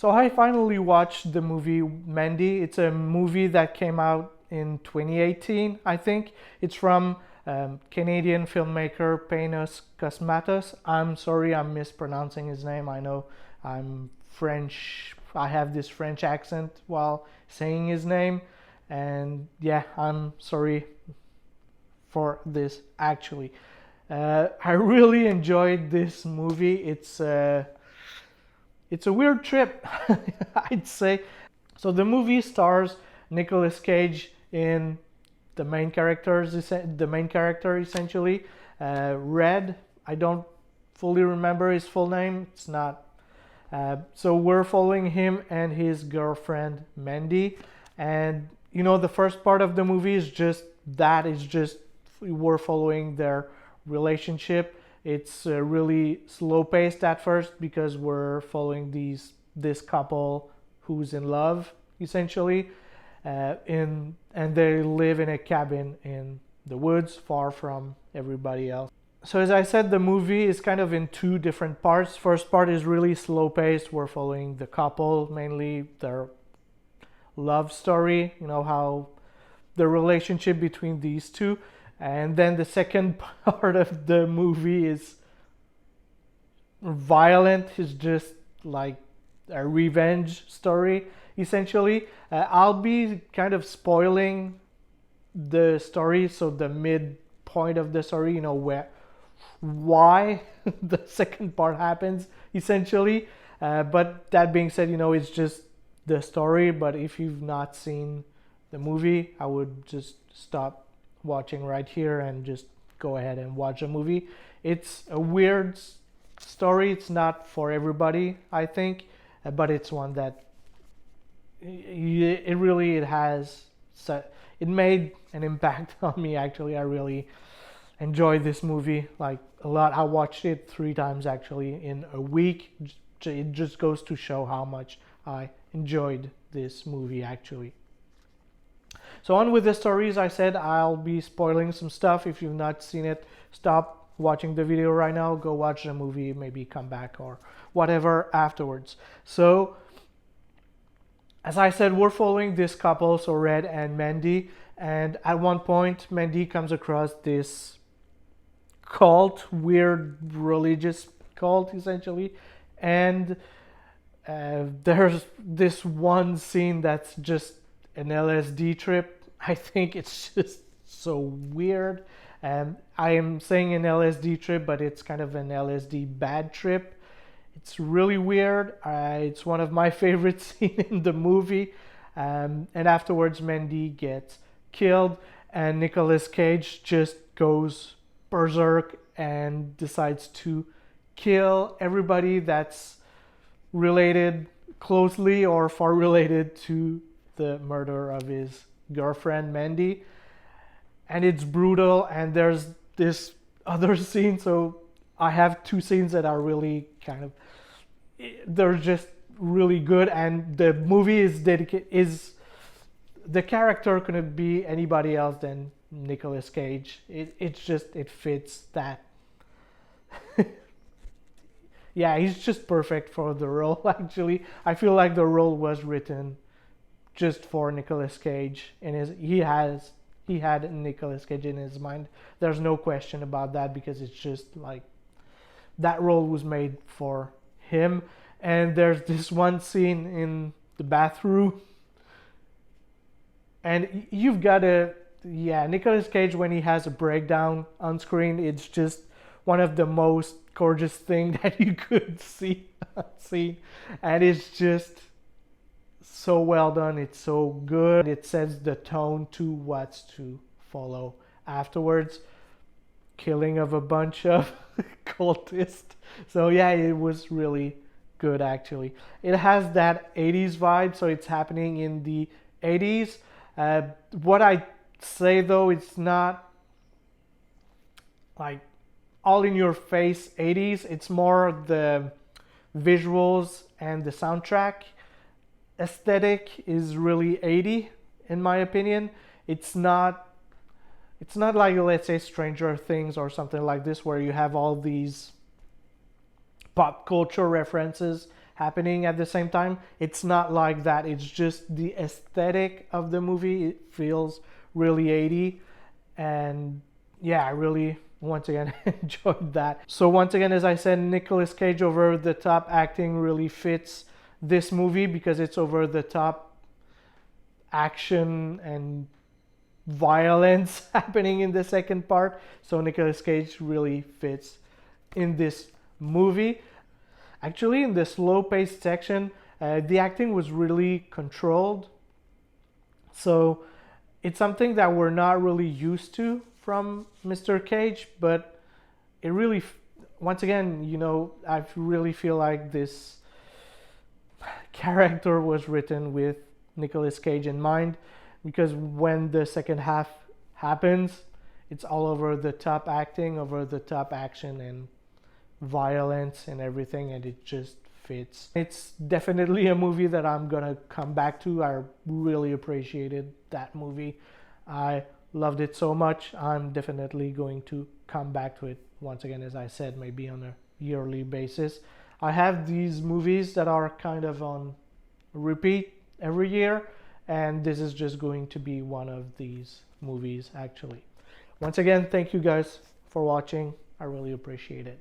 So I finally watched the movie Mandy. It's a movie that came out in 2018, I think. It's from Canadian filmmaker Panos Cosmatos. I'm sorry I'm mispronouncing his name. I know I'm French. I have this French accent while saying his name. And yeah, I'm sorry for this actually. I really enjoyed this movie. It's a weird trip, I'd say. So the movie stars Nicolas Cage in the main character essentially. Red. I don't fully remember his full name. It's not. So we're following him and his girlfriend Mandy, and the first part of the movie is just that. It's just we're following their relationship. It's really slow paced at first because we're following this couple who's in love essentially, and they live in a cabin in the woods far from everybody else. So as I said, the movie is kind of in two different parts. First part is really slow paced. We're following the couple, mainly their love story, how the relationship between these two. And then the second part of the movie is violent. It's just like a revenge story, essentially. I'll be kind of spoiling the story, so the midpoint of the story, why the second part happens, essentially. But that being said, it's just the story. But if you've not seen the movie, I would just stop watching right here and just go ahead and watch the movie. It's a weird story. It's not for everybody, I think, but it's one that it made an impact on me. Actually, I really enjoyed this movie like a lot. I watched it 3 times actually in a week. It just goes to show how much I enjoyed this movie actually. So on with the stories. I said I'll be spoiling some stuff. If you've not seen it, stop watching the video right now. Go watch the movie, maybe come back or whatever afterwards. So as I said, we're following this couple, so Red and Mandy. And at one point, Mandy comes across this cult, weird religious cult essentially. And there's this one scene that's just an LSD trip. I think it's just so weird. I am saying an LSD trip, but it's kind of an LSD bad trip. It's really weird. It's one of my favorite scenes in the movie. And afterwards, Mandy gets killed, and Nicolas Cage just goes berserk and decides to kill everybody that's related closely or far related to the murder of his girlfriend Mandy. And it's brutal. And there's this other scene. So I have 2 scenes that are really they're just really good. And the movie is the character couldn't be anybody else than Nicolas Cage. It fits that. Yeah, he's just perfect for the role. Actually, I feel like the role was written just for Nicolas Cage. He had Nicolas Cage in his mind. There's no question about that, because it's just like that role was made for him. And there's this one scene in the bathroom, and you've got Nicolas Cage, when he has a breakdown on screen, it's just one of the most gorgeous thing that you could see. And it's just so well done. It's so good. It sets the tone to what's to follow afterwards. Killing of a bunch of cultists. So yeah, it was really good actually. It has that 80s vibe, so it's happening in the 80s. What I say though, it's not like all in your face 80s. It's more the visuals and the soundtrack aesthetic is really 80 in my opinion. It's not like, let's say, Stranger Things or something like this, where you have all these pop culture references happening at the same time. It's not like that. It's just the aesthetic of the movie. It feels really 80. And yeah, I really, once again, enjoyed that. So once again, as I said, Nicolas Cage over the top acting really fits this movie because it's over the top action and violence happening in the second part. So Nicolas Cage really fits in this movie. Actually, in the slow-paced section, the acting was really controlled. So it's something that we're not really used to from Mr. Cage, but it really, once again, you know, I really feel like this character was written with Nicolas Cage in mind, because when the second half happens, it's all over the top acting, over the top action and violence and everything, and it just fits. It's definitely a movie that I'm gonna come back to. I really appreciated that movie. I loved it so much. I'm definitely going to come back to it once again, as I said, maybe on a yearly basis. I have these movies that are kind of on repeat every year, and this is just going to be one of these movies actually. Once again, thank you guys for watching. I really appreciate it.